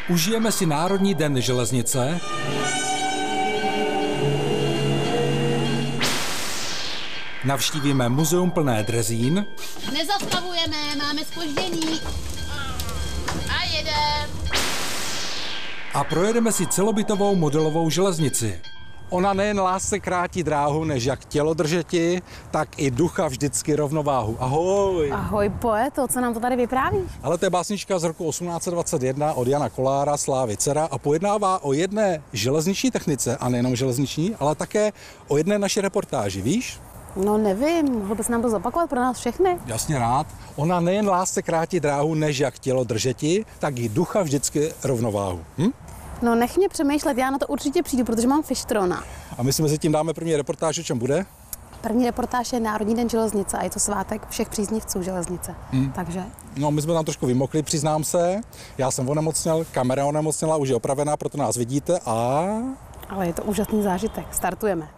Užijeme si Národní den železnice, navštívíme muzeum plné drezín. Nezastavujeme, máme zpoždění. A jedem. A projedeme si celobytovou modelovou železnici. Ona nejen lásce krátí dráhu, než jak tělo držeti, tak i ducha vždycky rovnováhu. Ahoj! Ahoj poeto, co nám to tady vyprávíš? Ale to je básnička z roku 1821 od Jana Kolára, Slávy dcera, a pojednává o jedné železniční technice, a nejenom železniční, ale také o jedné naší reportáži, víš? No nevím, mohl bys nám to zopakovat pro nás všechny? Jasně rád. Ona nejen lásce krátí dráhu, než jak tělo držeti, tak i ducha vždycky rovnováhu. No nech mě přemýšlet, já na to určitě přijdu, protože mám fištrona. A my si mezi tím dáme první reportáž, o čem bude? První reportáž je Národní den železnice a je to svátek všech příznivců železnice. Takže? No, my jsme tam trošku vymokli, přiznám se. Já jsem onemocněl, kamera onemocněla, už je opravená, proto nás vidíte a... Ale je to úžasný zážitek. Startujeme.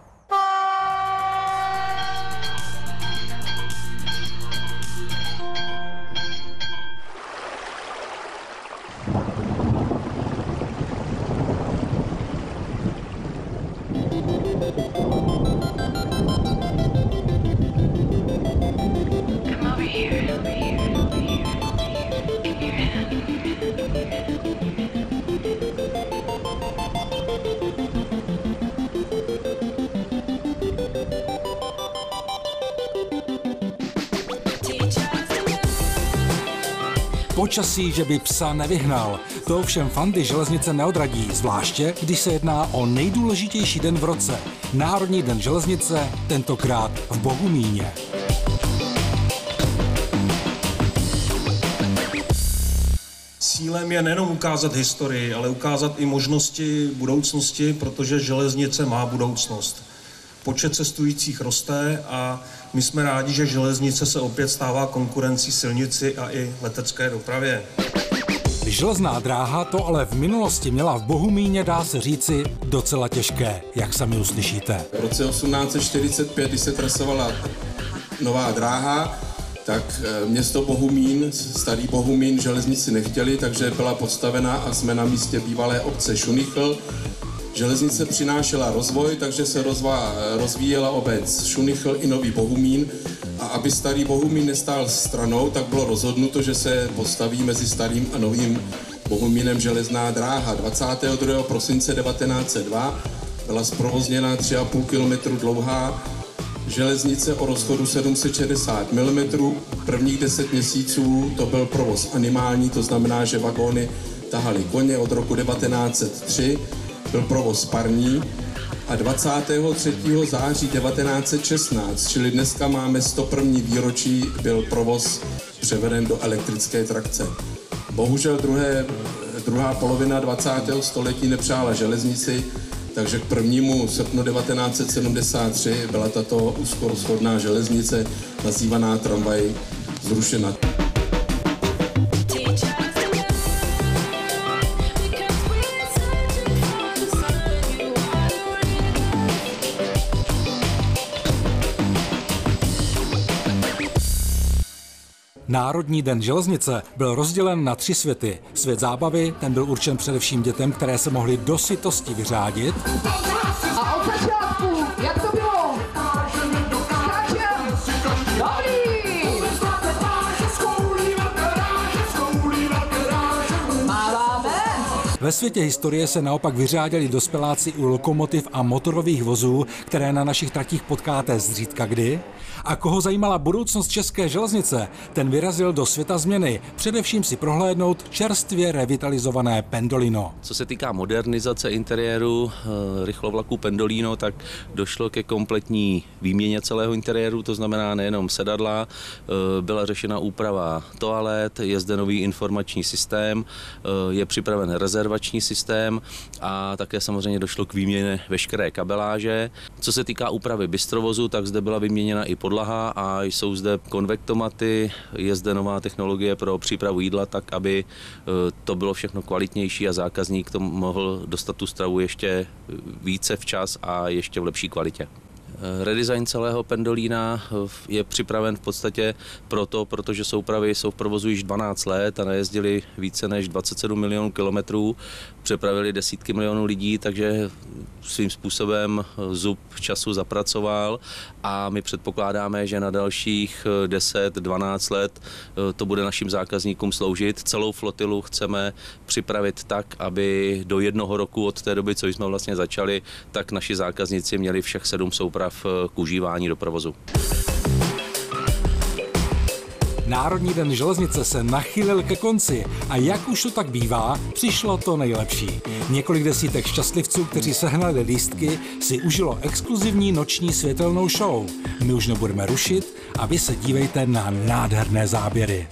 Počasí, že by psa nevyhnal. To ovšem fandy železnice neodradí, zvláště když se jedná o nejdůležitější den v roce. Národní den železnice, tentokrát v Bohumíně. Cílem je nejenom ukázat historii, ale ukázat i možnosti budoucnosti, protože železnice má budoucnost. Počet cestujících roste a my jsme rádi, že železnice se opět stává konkurencí silnici a i letecké dopravě. Železná dráha to ale v minulosti měla v Bohumíně, dá se říci, docela těžké, jak sami uslyšíte. V roce 1845, když se trasovala nová dráha, tak město Bohumín, starý Bohumín, železnici nechtěli, takže byla postavena a jsme na místě bývalé obce Šunichl. Železnice přinášela rozvoj, takže se rozvíjela obec Šunichl i Nový Bohumín. A aby starý Bohumín nestál stranou, tak bylo rozhodnuto, že se postaví mezi starým a novým Bohumínem železná dráha. 22. prosince 1902 byla zprovozněna 3,5 km dlouhá železnice o rozchodu 760 mm. Prvních 10 měsíců to byl provoz animální, to znamená, že vagóny tahaly koně. Od roku 1903 byl provoz parní a 23. září 1916, čili dneska máme 101. výročí, byl provoz převeden do elektrické trakce. Bohužel druhá polovina 20. století nepřála železnici, takže k 1. srpnu 1973 byla tato úzkorozchodná železnice, nazývaná tramvaj, zrušena. Národní den železnice byl rozdělen na 3 světy. Svět zábavy, ten byl určen především dětem, které se mohly do sytosti vyřádit. A od začátku, jak to bylo? Ve světě historie se naopak vyřádili dospěláci u lokomotiv a motorových vozů, které na našich tratích potkáte zřídka kdy. A koho zajímala budoucnost české železnice, ten vyrazil do světa změny, především si prohlédnout čerstvě revitalizované Pendolino. Co se týká modernizace interiéru rychlovlaku Pendolino, tak došlo ke kompletní výměně celého interiéru, to znamená nejenom sedadla, byla řešena úprava toalet, je zde nový informační systém, je připraven rezervační systém a také samozřejmě došlo k výměně veškeré kabeláže. Co se týká úpravy bystrovozu, tak zde byla vyměněna i podlaha a jsou zde konvektomaty, je zde nová technologie pro přípravu jídla, tak aby to bylo všechno kvalitnější a zákazník to mohl dostat tu stravu ještě více včas a ještě v lepší kvalitě. Redesign celého Pendolina je připraven v podstatě protože soupravy jsou v provozu již 12 let a najezdili více než 27 milionů kilometrů, přepravili desítky milionů lidí, takže svým způsobem zub času zapracoval a my předpokládáme, že na dalších 10-12 let to bude našim zákazníkům sloužit. Celou flotilu chceme připravit tak, aby do 1 roku od té doby, co jsme vlastně začali, tak naši zákazníci měli všech 7 souprav k užívání do provozu. Národní den železnice se nachýlil ke konci a jak už to tak bývá, přišlo to nejlepší. Několik desítek šťastlivců, kteří sehnali lístky, si užilo exkluzivní noční světelnou show. My už nebudeme rušit a vy se dívejte na nádherné záběry.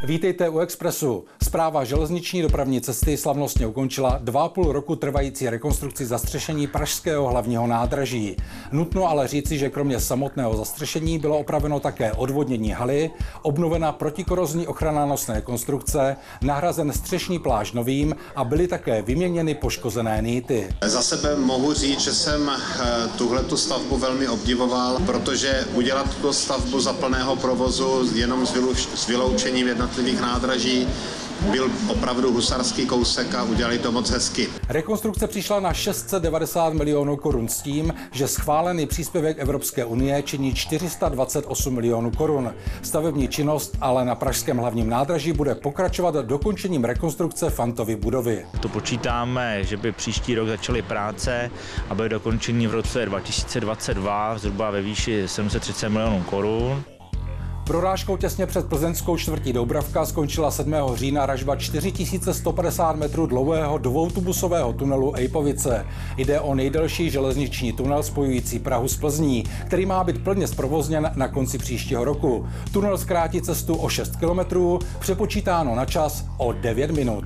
Vítejte u Expressu. Správa železniční dopravní cesty slavnostně ukončila 2,5 roku trvající rekonstrukci zastřešení pražského hlavního nádraží. Nutno ale říci, že kromě samotného zastřešení bylo opraveno také odvodnění haly, obnovena protikorozní ochranná nosné konstrukce, nahrazen střešní plášť novým a byly také vyměněny poškozené nýty. Za sebe mohu říct, že jsem tuhletu stavbu velmi obdivoval, protože udělat tuto stavbu za plného provozu jenom s vyloučením jednotlivých nádraží byl opravdu husarský kousek a udělali to moc hezky. Rekonstrukce přišla na 690 milionů korun s tím, že schválený příspěvek Evropské unie činí 428 milionů korun. Stavební činnost ale na pražském hlavním nádraží bude pokračovat dokončením rekonstrukce Fantovy budovy. To počítáme, že by příští rok začaly práce a byly dokončení v roce 2022 zhruba ve výši 730 milionů korun. Prorážkou těsně před plzeňskou čtvrtí Doubravka skončila 7. října ražba 4150 metrů dlouhého dvoutubusového tunelu Ejpovice. Jde o nejdelší železniční tunel spojující Prahu s Plzní, který má být plně zprovozněn na konci příštího roku. Tunel zkrátí cestu o 6 kilometrů, přepočítáno na čas o 9 minut.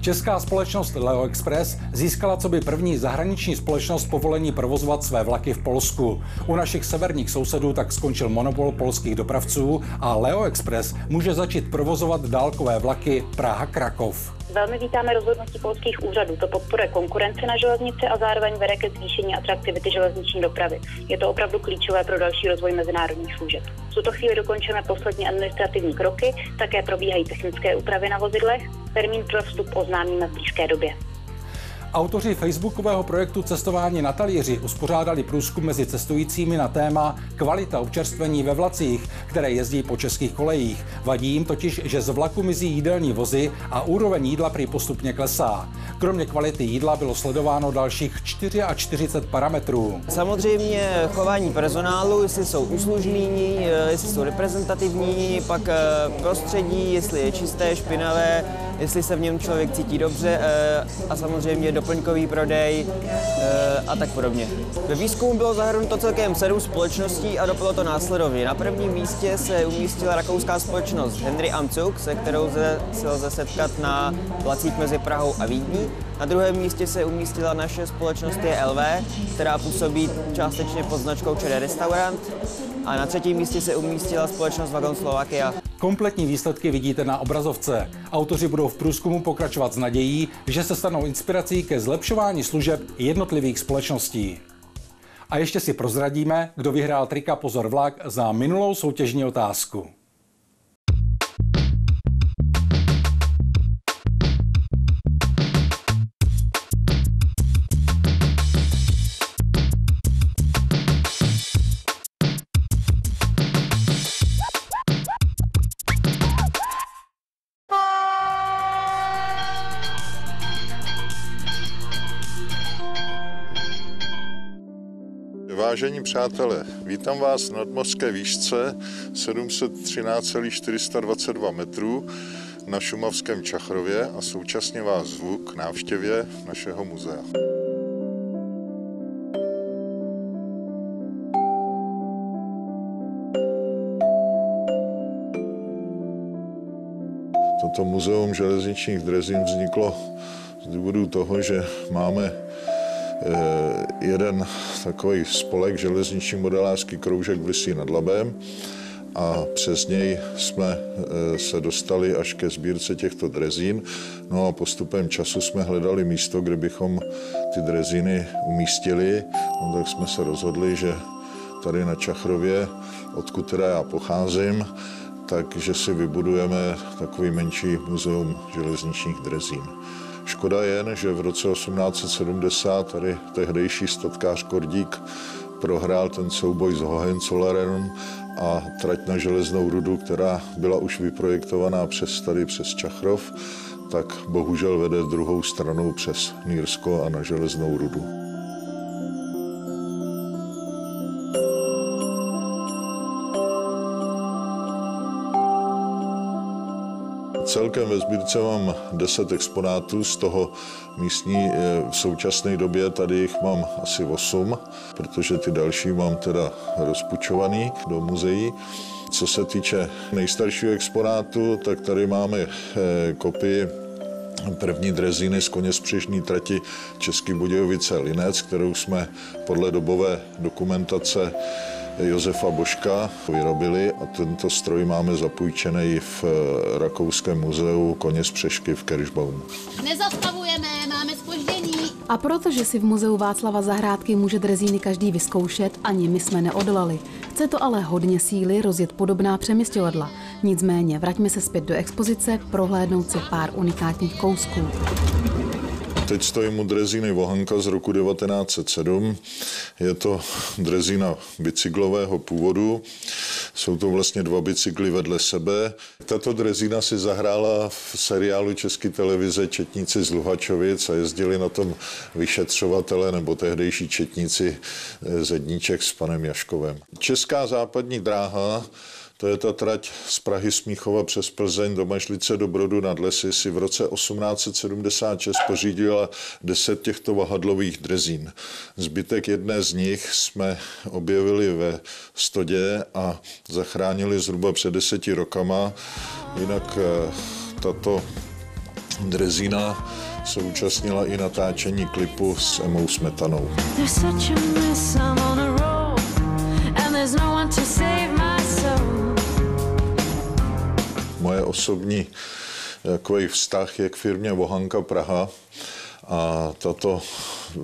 Česká společnost Leo Express získala coby první zahraniční společnost povolení provozovat své vlaky v Polsku. U našich severních sousedů tak skončil monopol polských dopravců a Leo Express může začít provozovat dálkové vlaky Praha-Krakov. Velmi vítáme rozhodnutí polských úřadů. To podporuje konkurenci na železnici a zároveň vede ke zvýšení atraktivity železniční dopravy. Je to opravdu klíčové pro další rozvoj mezinárodních služeb. V tuto chvíli dokončíme poslední administrativní kroky, také probíhají technické úpravy na vozidlech. Termín pro vstup oznámíme v blízké době. Autoři facebookového projektu Cestování na talíři uspořádali průzkum mezi cestujícími na téma kvalita občerstvení ve vlacích, které jezdí po českých kolejích. Vadí jim totiž, že z vlaku mizí jídelní vozy a úroveň jídla prý postupně klesá. Kromě kvality jídla bylo sledováno dalších 44 parametrů. Samozřejmě chování personálu, jestli jsou uslužní, jestli jsou reprezentativní, pak prostředí, jestli je čisté, špinavé, jestli se v něm člověk cítí dobře a samozřejmě doplňkový prodej a tak podobně. Ve výzkumu bylo zahrnuto celkem 7 společností a dopadlo to následovně. Na prvním místě se umístila rakouská společnost Henry am Zug, se kterou se lze setkat na vlacích mezi Prahou a Vídní. Na druhém místě se umístila naše společnost JLV, která působí částečně pod značkou ČD Restaurant. A na třetím místě se umístila společnost Vagon Slovakia. Kompletní výsledky vidíte na obrazovce. Autoři budou v průzkumu pokračovat s nadějí, že se stanou inspirací ke zlepšování služeb jednotlivých společností. A ještě si prozradíme, kdo vyhrál trika Pozor vlak za minulou soutěžní otázku. Vážení přátelé, vítám vás na nadmořské výšce 713,422 metrů na šumavském Čachrově a současně vás zvu k návštěvě našeho muzea. Toto muzeum železničních drezin vzniklo z důvodu toho, že máme jeden takový spolek, železniční modelářský kroužek v Lysí nad Labem, a přes něj jsme se dostali až ke sbírce těchto drezín. No a postupem času jsme hledali místo, kde bychom ty drezíny umístili. No tak jsme se rozhodli, že tady na Čachrově, odkud teda já pocházím, takže si vybudujeme takový menší muzeum železničních drezín. Škoda jen, že v roce 1870 tady tehdejší statkář Kordík prohrál ten souboj s Hohenzollernem a trať na železnou rudu, která byla už vyprojektovaná přes Čachrov, tak bohužel vede druhou stranou přes Nýrsko a na železnou rudu. Celkem ve sbírce mám 10 exponátů, z toho místní v současné době tady jich mám asi 8, protože ty další mám teda rozpučovaný do muzeí. Co se týče nejstaršího exponátu, tak tady máme kopii první drezíny z koněspřežní trati Český Budějovice-Linec, kterou jsme podle dobové dokumentace Josefa Božka vyrobili a tento stroj máme zapůjčený v rakouském muzeu Koněspřežky v Kirschbaum. Nezastavujeme, máme zpoždění. A protože si v muzeu Václava Zahrádky může drezíny každý vyzkoušet, ani my jsme neodolali. Chce to ale hodně síly rozjet podobná přemisťovadla. Nicméně vraťme se zpět do expozice, prohlédnout si pár unikátních kousků. Teď stojím u drezíny Vohanka z roku 1907. Je to drezína bicyklového původu. Jsou to vlastně 2 bicykly vedle sebe. Tato drezína si zahrála v seriálu České televize Četníci z Luhačovic a jezdili na tom vyšetřovatele nebo tehdejší četníci Zedníček s panem Jaškovem. Česká západní dráha, to je ta trať z Prahy Smíchova přes Plzeň do Mažlice do Brodu nad Lesy, si v roce 1876 pořídila 10 těchto vahadlových drezín. Zbytek jedné z nich jsme objevili ve Stodě a zachránili zhruba před 10 rokama. Jinak tato drezína se účastnila i natáčení klipu s Emou Smetanou. Moje osobní takový vztah je k firmě Vohanka Praha a tato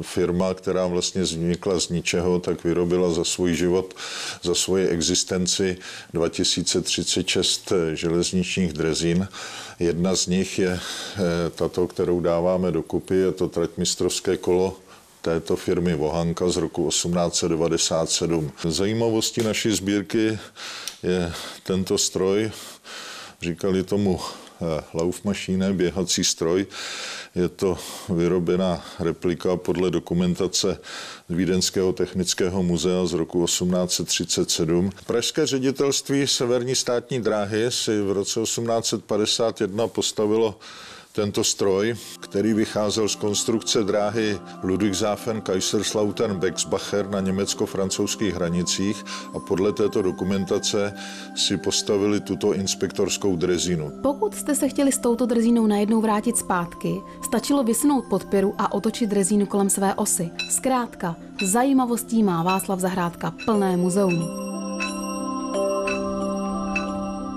firma, která vlastně vznikla z ničeho, tak vyrobila za svůj život, za svoji existenci 2036 železničních drezín. Jedna z nich je tato, kterou dáváme dokupy, je to trať Mistrovské kolo této firmy Vohanka z roku 1897. Zajímavostí naší sbírky je tento stroj, říkali tomu Laufmaschine, běhací stroj. Je to vyrobená replika podle dokumentace Vídeňského technického muzea z roku 1837. Pražské ředitelství Severní státní dráhy si v roce 1851 postavilo tento stroj, který vycházel z konstrukce dráhy Ludwigshafen-Kaiserslautern-Bexbacher na německo-francouzských hranicích a podle této dokumentace si postavili tuto inspektorskou drezínu. Pokud jste se chtěli s touto drezínou najednou vrátit zpátky, stačilo vysunout podpěru a otočit drezínu kolem své osy. Zkrátka, zajímavostí má Václav Zahrádka plné muzeum.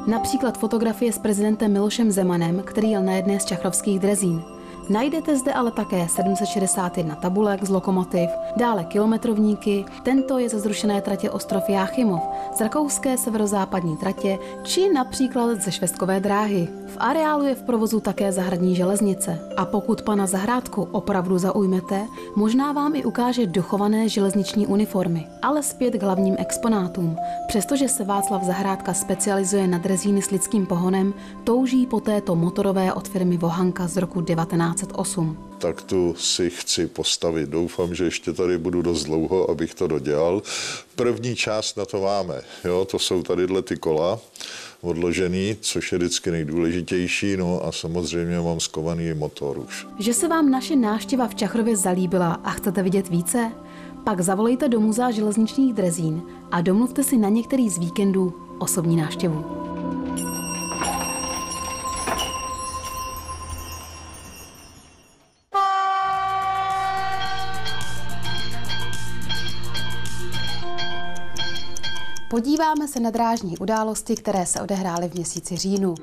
Například fotografie s prezidentem Milošem Zemanem, který jel na jedné z čachrovských drezín. Najdete zde ale také 761 tabulek z lokomotiv, dále kilometrovníky, tento je ze zrušené tratě Ostrov Jáchymov, z rakouské severozápadní tratě či například ze švestkové dráhy. V areálu je v provozu také zahradní železnice a pokud pana Zahrádku opravdu zaujmete, možná vám i ukáže dochované železniční uniformy. Ale zpět k hlavním exponátům. Přestože se Václav Zahrádka specializuje na drezíny s lidským pohonem, touží po této motorové od firmy Vohanka z roku 1907. 1908. Tak tu si chci postavit. Doufám, že ještě tady budu dost dlouho, abych to dodělal. První část na to máme. Jo? To jsou tadyhle ty kola odložený, což je vždycky nejdůležitější. No a samozřejmě mám skovaný motor už. Že se vám naše návštěva v Čachrově zalíbila a chcete vidět více? Pak zavolejte do Muzea železničních drezín a domluvte si na některý z víkendů osobní návštěvu. Podíváme se na drážní události, které se odehrály v měsíci říjnu.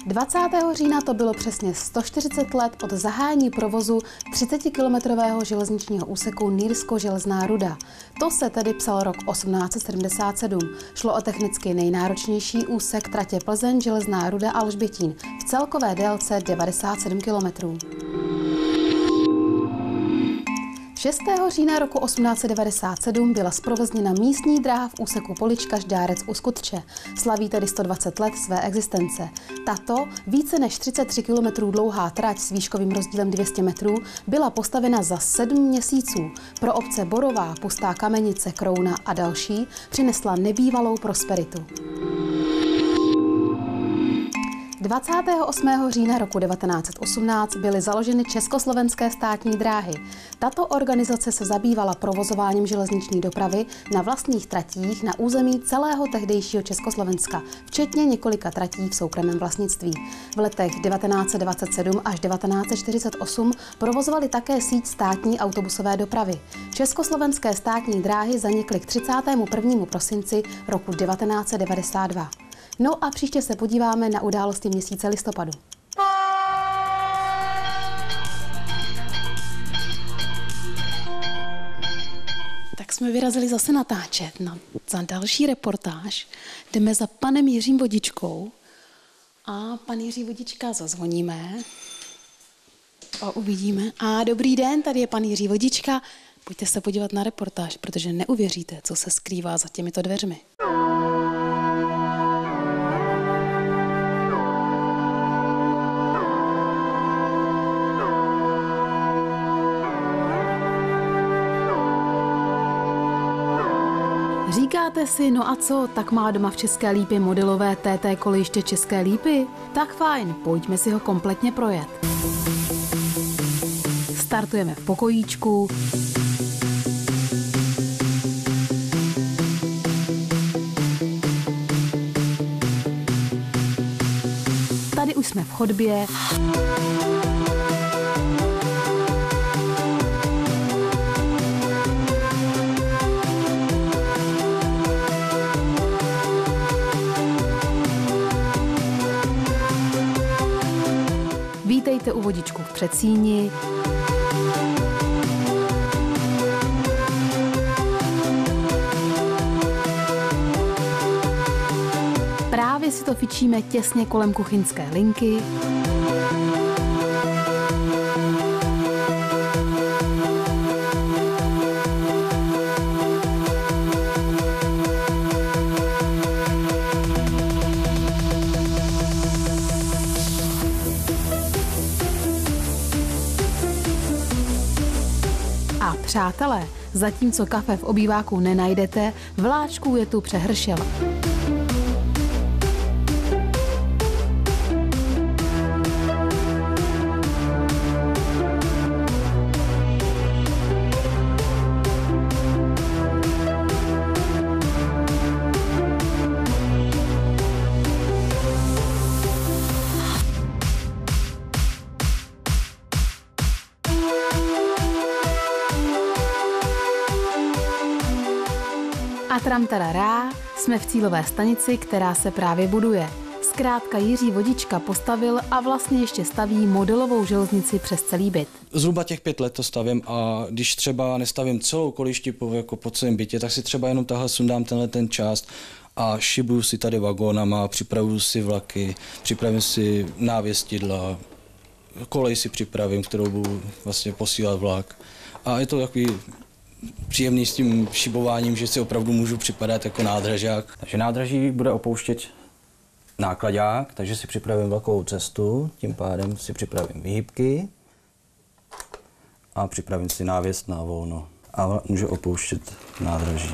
20. října to bylo přesně 140 let od zahájení provozu 30-kilometrového železničního úseku Nýrsko-Železná ruda. To se tedy psal rok 1877. Šlo o technicky nejnáročnější úsek tratě Plzeň, Železná ruda a Alžbětín v celkové délce 97 kilometrů. 6. října roku 1897 byla zprovozněna místní dráha v úseku Polička-Žďárec u Skutče. Slaví tedy 120 let své existence. Tato více než 33 km dlouhá trať s výškovým rozdílem 200 metrů byla postavena za 7 měsíců. Pro obce Borová, Pustá Kamenice, Krouna a další přinesla nebývalou prosperitu. 28. října roku 1918 byly založeny Československé státní dráhy. Tato organizace se zabývala provozováním železniční dopravy na vlastních tratích na území celého tehdejšího Československa, včetně několika tratí v soukromém vlastnictví. V letech 1927 až 1948 provozovali také síť státní autobusové dopravy. Československé státní dráhy zanikly k 31. prosinci roku 1992. No a příště se podíváme na události měsíce listopadu. Tak jsme vyrazili zase natáčet za další reportáž. Jdeme za panem Jiřím Vodičkou a pan Jiří Vodička zazvoníme a uvidíme. A dobrý den, tady je pan Jiří Vodička. Pojďte se podívat na reportáž, protože neuvěříte, co se skrývá za těmito dveřmi. Říkáte si, no a co, tak má doma v České Lípě modelové TT kolejiště České Lípy? Tak fajn, pojďme si ho kompletně projet. Startujeme v pokojíčku. Tady už jsme v chodbě. Vítejte u Vodičku v předsíni. Právě si to fičíme těsně kolem kuchyňské linky. Přátelé, zatímco kafe v obýváku nenajdete, vláčků je tu přehršel. A tramtarará, jsme v cílové stanici, která se právě buduje. Zkrátka Jiří Vodička postavil a vlastně ještě staví modelovou železnici přes celý byt. Zhruba těch 5 let to stavím a když třeba nestavím celou kolíšti jako po celém bytě, tak si třeba jenom tahle sundám ten část a šibuju si tady vagónama, připravuju si vlaky, připravím si návěstidla, kolej si připravím, kterou budu vlastně posílat vlak. A je to takový příjemný s tím šibováním, že si opravdu můžu připadat jako nádražák. Takže nádraží bude opouštět nákladák, takže si připravím vlakovou cestu, tím pádem si připravím výhybky a připravím si návěst na volno a můžu opouštět nádraží.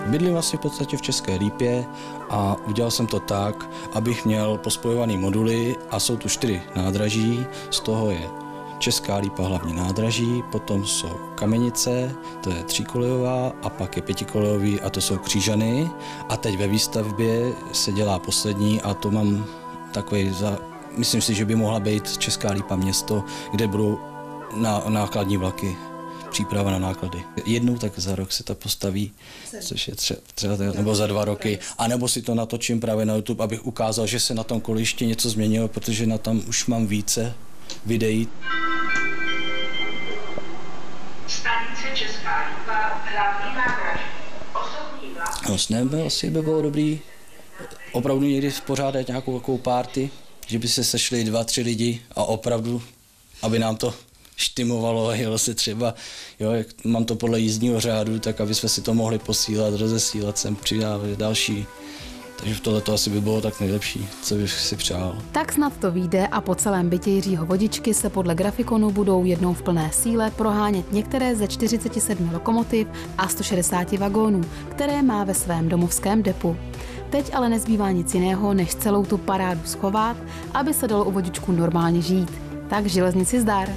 Bydlím vlastně v podstatě v České Lípě a udělal jsem to tak, abych měl pospojované moduly a jsou tu 4 nádraží, z toho je Česká Lípa hlavní nádraží, potom jsou Kamenice, to je 3kolejová a pak je 5kolejový a to jsou Křížany a teď ve výstavbě se dělá poslední a to mám takový, myslím si, že by mohla být Česká Lípa město, kde budou nákladní vlaky. Příprava na náklady. Jednou tak za rok se to postaví, což je třeba nebo za 2 roky, anebo si to natočím právě na YouTube, abych ukázal, že se na tom kolejišti něco změnilo, protože na tam už mám více videí. Stanice Česká Lípa, hlavní nádraží. Osobní vlak. No, snem asi by bylo dobrý opravdu někdy pořádat nějakou takovou party, že by se sešli 2-3 lidi a opravdu, aby nám to štimovalo, jelo se třeba, jo, jak mám to podle jízdního řádu, tak aby jsme si to mohli posílat, rozesílat sem, přidávat další. Takže tohleto asi by bylo tak nejlepší, co bych si přál. Tak snad to vyjde a po celém bytě Jiřího Vodičky se podle grafikonu budou jednou v plné síle prohánět některé ze 47 lokomotiv a 160 vagónů, které má ve svém domovském depu. Teď ale nezbývá nic jiného, než celou tu parádu schovat, aby se dalo u Vodičku normálně žít. Tak železnici zdar!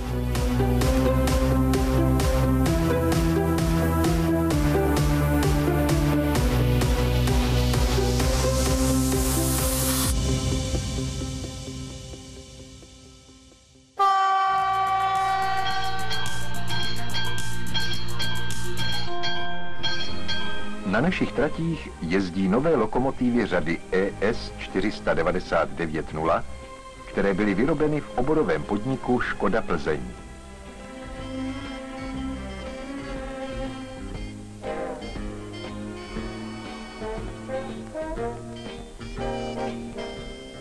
Na našich tratích jezdí nové lokomotivy řady ES 499.0, které byly vyrobeny v oborovém podniku Škoda Plzeň.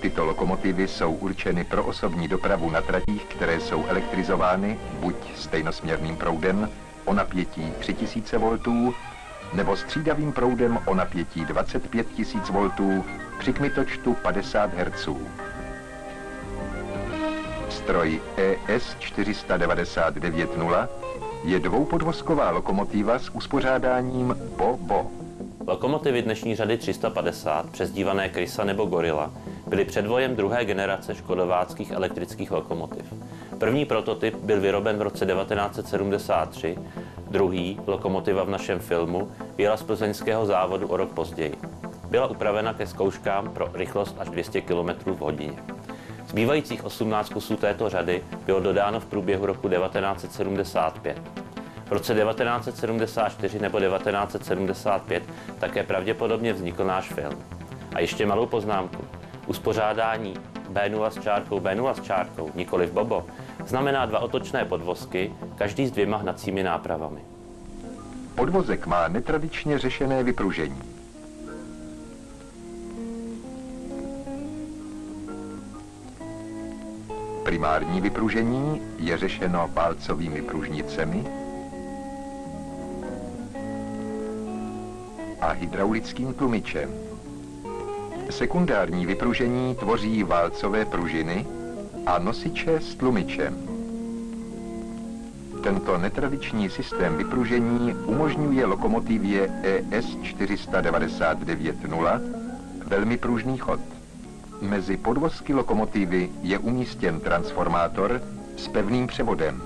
Tyto lokomotivy jsou určeny pro osobní dopravu na tratích, které jsou elektrizovány buď stejnosměrným proudem o napětí 3000 V nebo střídavým proudem o napětí 25 000 V při kmitočtu 50 Hz. Stroj ES 499.0 je dvoupodvozková lokomotiva s uspořádáním BO-BO. Lokomotivy dnešní řady 350, přezdívané Krysa nebo Gorilla, byly předvojem druhé generace škodováckých elektrických lokomotiv. První prototyp byl vyroben v roce 1973, druhý, lokomotiva v našem filmu, jela z plzeňského závodu o rok později. Byla upravena ke zkouškám pro rychlost až 200 km v hodině. Zbývajících 18 kusů této řady bylo dodáno v průběhu roku 1975. V roce 1974 nebo 1975 také pravděpodobně vznikl náš film. A ještě malou poznámku. Uspořádání B0 s čárkou, B0 s čárkou, nikoliv Bobo, znamená 2 otočné podvozky, každý s 2 hnacími nápravami. Podvozek má netradičně řešené vypružení. Primární vypružení je řešeno pálcovými pružnicemi a hydraulickým tlumičem. Sekundární vypružení tvoří válcové pružiny a nosiče s tlumičem. Tento netradiční systém vypružení umožňuje lokomotivě ES 499.0 velmi pružný chod. Mezi podvozky lokomotivy je umístěn transformátor s pevným převodem.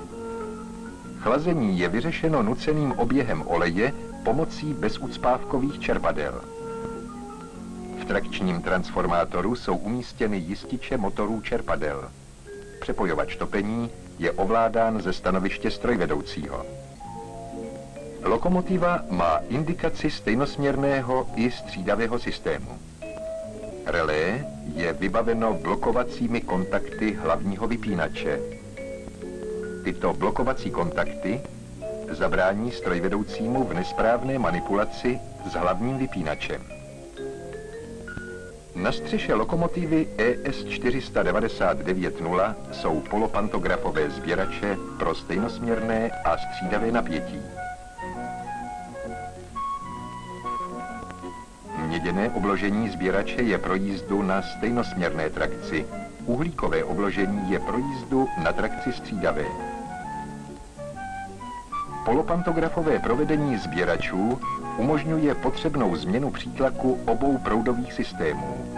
Chlazení je vyřešeno nuceným oběhem oleje pomocí bezucpávkových čerpadel. V trakčním transformátoru jsou umístěny jističe motorů čerpadel. Přepojovač topení je ovládán ze stanoviště strojvedoucího. Lokomotiva má indikaci stejnosměrného i střídavého systému. Relé je vybaveno blokovacími kontakty hlavního vypínače. Tyto blokovací kontakty zabrání strojvedoucímu v nesprávné manipulaci s hlavním vypínačem. Na střeše lokomotivy ES 499.0 jsou polopantografové sběrače pro stejnosměrné a střídavé napětí. Měděné obložení sběrače je pro jízdu na stejnosměrné trakci. Uhlíkové obložení je pro jízdu na trakci střídavé. Polopantografové provedení sběračů umožňuje potřebnou změnu přítlaku obou proudových systémů.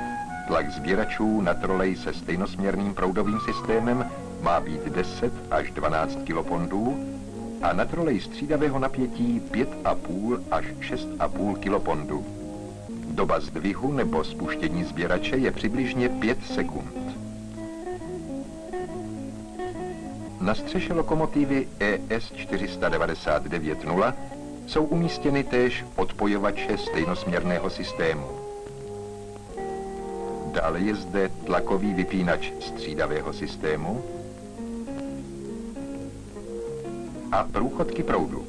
Tlak sběračů na trolej se stejnosměrným proudovým systémem má být 10 až 12 kilopondů a na trolej střídavého napětí 5,5 až 6,5 kilopondů. Doba zdvihu nebo spuštění sběrače je přibližně 5 sekund. Na střeše lokomotivy ES 499.0 jsou umístěny též odpojovače stejnosměrného systému. Dále je zde tlakový vypínač střídavého systému a průchodky proudu.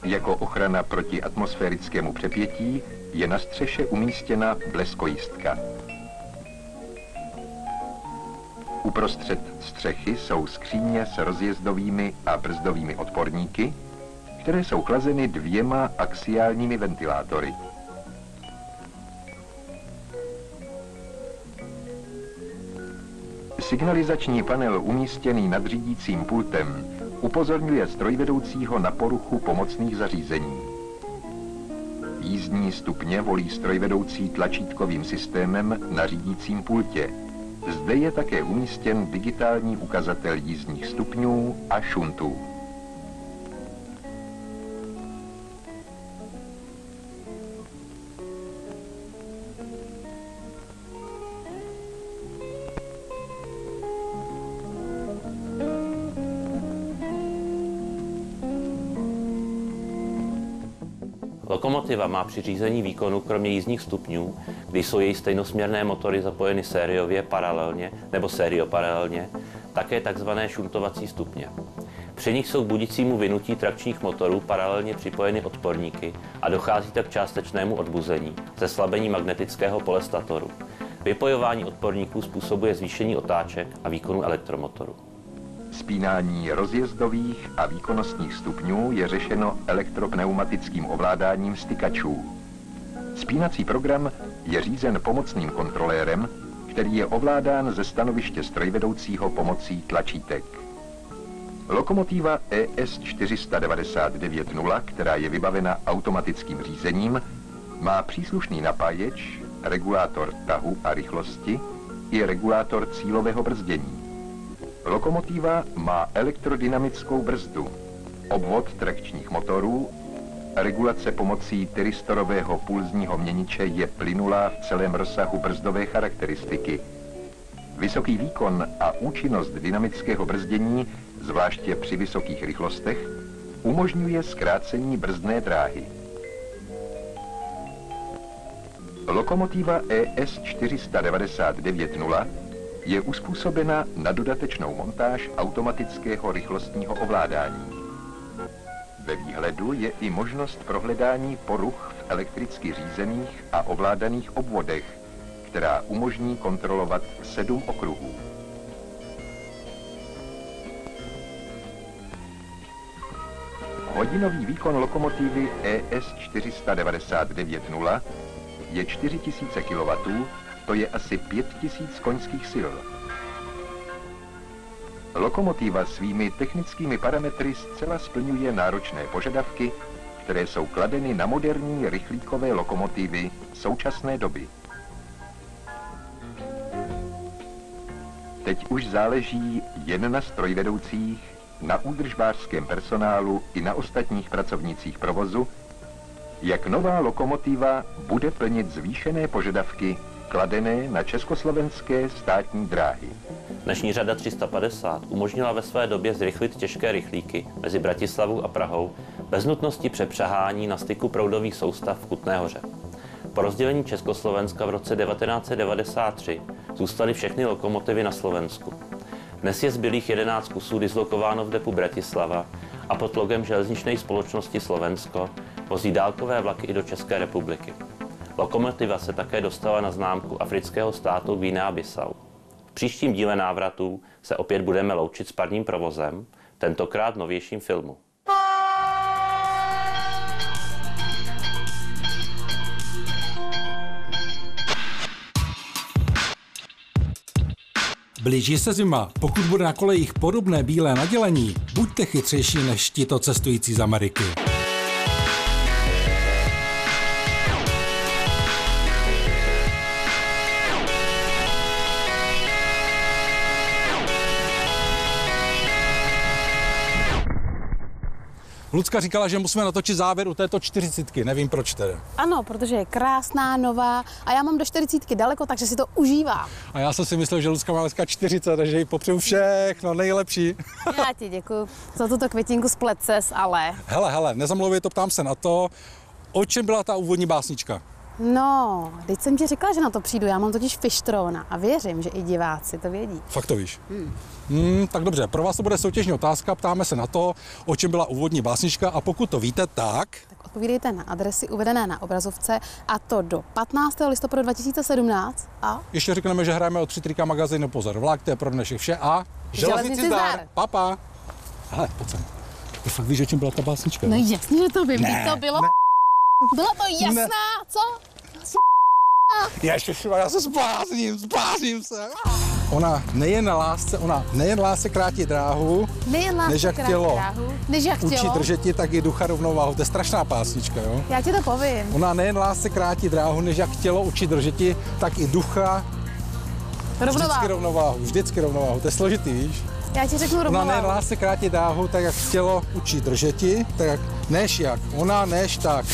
Jako ochrana proti atmosférickému přepětí je na střeše umístěna bleskojistka. Uprostřed střechy jsou skříně s rozjezdovými a brzdovými odporníky, které jsou chlazeny 2 axiálními ventilátory. Signalizační panel umístěný nad řídícím pultem upozorňuje strojvedoucího na poruchu pomocných zařízení. Jízdní stupně volí strojvedoucí tlačítkovým systémem na řídícím pultě. Zde je také umístěn digitální ukazatel jízdních stupňů a šuntů. Lokomotiva má při řízení výkonu kromě jízdních stupňů, kdy jsou její stejnosměrné motory zapojeny sériově, paralelně nebo sérioparalelně, také tzv. Šuntovací stupně. Při nich jsou k budícímu vynutí trakčních motorů paralelně připojeny odporníky a dochází tak k částečnému odbuzení, zeslabení magnetického pole statoru. Vypojování odporníků způsobuje zvýšení otáček a výkonu elektromotoru. Spínání rozjezdových a výkonnostních stupňů je řešeno elektropneumatickým ovládáním stykačů. Spínací program je řízen pomocným kontrolérem, který je ovládán ze stanoviště strojvedoucího pomocí tlačítek. Lokomotiva ES 499.0, která je vybavena automatickým řízením, má příslušný napáječ, regulátor tahu a rychlosti i regulátor cílového brzdění. Lokomotiva má elektrodynamickou brzdu, obvod trakčních motorů, regulace pomocí tyristorového pulzního měniče je plynulá v celém rozsahu brzdové charakteristiky. Vysoký výkon a účinnost dynamického brzdění, zvláště při vysokých rychlostech, umožňuje zkrácení brzdné dráhy. Lokomotiva ES 499.0 je uspůsobena na dodatečnou montáž automatického rychlostního ovládání. Ve výhledu je i možnost prohledání poruch v elektricky řízených a ovládaných obvodech, která umožní kontrolovat 7 okruhů. Hodinový výkon lokomotivy ES 499.0 je 4000 kW, to je asi 5000 koňských sil. Lokomotiva svými technickými parametry zcela splňuje náročné požadavky, které jsou kladeny na moderní rychlíkové lokomotivy současné doby. Teď už záleží jen na strojvedoucích, na údržbářském personálu i na ostatních pracovnících provozu, jak nová lokomotiva bude plnit zvýšené požadavky kladené na československé státní dráhy. Dnešní řada 350 umožnila ve své době zrychlit těžké rychlíky mezi Bratislavou a Prahou bez nutnosti přepřahání na styku proudových soustav v Kutné Hoře. Po rozdělení Československa v roce 1993 zůstaly všechny lokomotivy na Slovensku. Dnes je zbylých 11 kusů dislokováno v depu Bratislava a pod logem železničnej společnosti Slovensko vozí dálkové vlaky i do České republiky. Lokomotiva se také dostala na známku afrického státu Guinea-Bissau. V příštím díle návratů se opět budeme loučit s parním provozem, tentokrát v novějším filmu. Blíží se zima. Pokud bude na kolejích podobné bílé nadělení, buďte chytřejší než tito cestující z Ameriky. Lucka říkala, že musíme natočit závěr u této 40. Nevím proč tedy. Ano, protože je krásná, nová a já mám do 40 daleko, takže si to užívá. A já jsem si myslel, že Lucka má dneska 40, takže jí popřeju všechno nejlepší. Já ti děkuju za tuto květinku z Pleces, ale... Hele, nezamlouvej to, ptám se na to, o čem byla ta úvodní básnička? No, teď jsem ti říkala, že na to přijdu, já mám totiž fištrona a věřím, že i diváci to vědí. Fakt to víš? Tak dobře, pro vás to bude soutěžní otázka, ptáme se na to, o čem byla úvodní básnička a pokud to víte, tak odpovídejte na adresy uvedené na obrazovce a to do 15. listopadu 2017 a... Ještě řekneme, že hrajeme o 3 trika magazínu Pozor vlak, to je pro dnešek vše a... Železnici zdar! Papa! Hele, pojď sem. Ty fakt víš, o čem byla ta básnička? No jasně, že to vím, to bylo... Ne. Bylo to jasná, ne. Co? Já se zblázním se. Ona nejen lásce krátí dráhu, než jak tělo učí držeti, tak i ducha rovnováhu. To je strašná pásnička, jo? Já ti to povím. Ona nejen lásce krátí dráhu, než jak tělo učí držeti, tak i ducha vždycky rovnováhu. To je složitý, víš? Já ti řeknu rovnováhu. Ona nejen lásce krátí dráhu, tak jak tělo učí držeti, tak jak než jak. Ona než tak.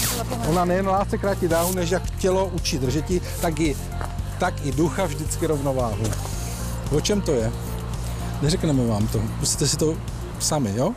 Ona nejen lásce krátí dráhu, než jak tělo učí držeti, tak i ducha vždycky rovnováhu. O čem to je? Neřekneme vám to. Musíte si to sami, jo?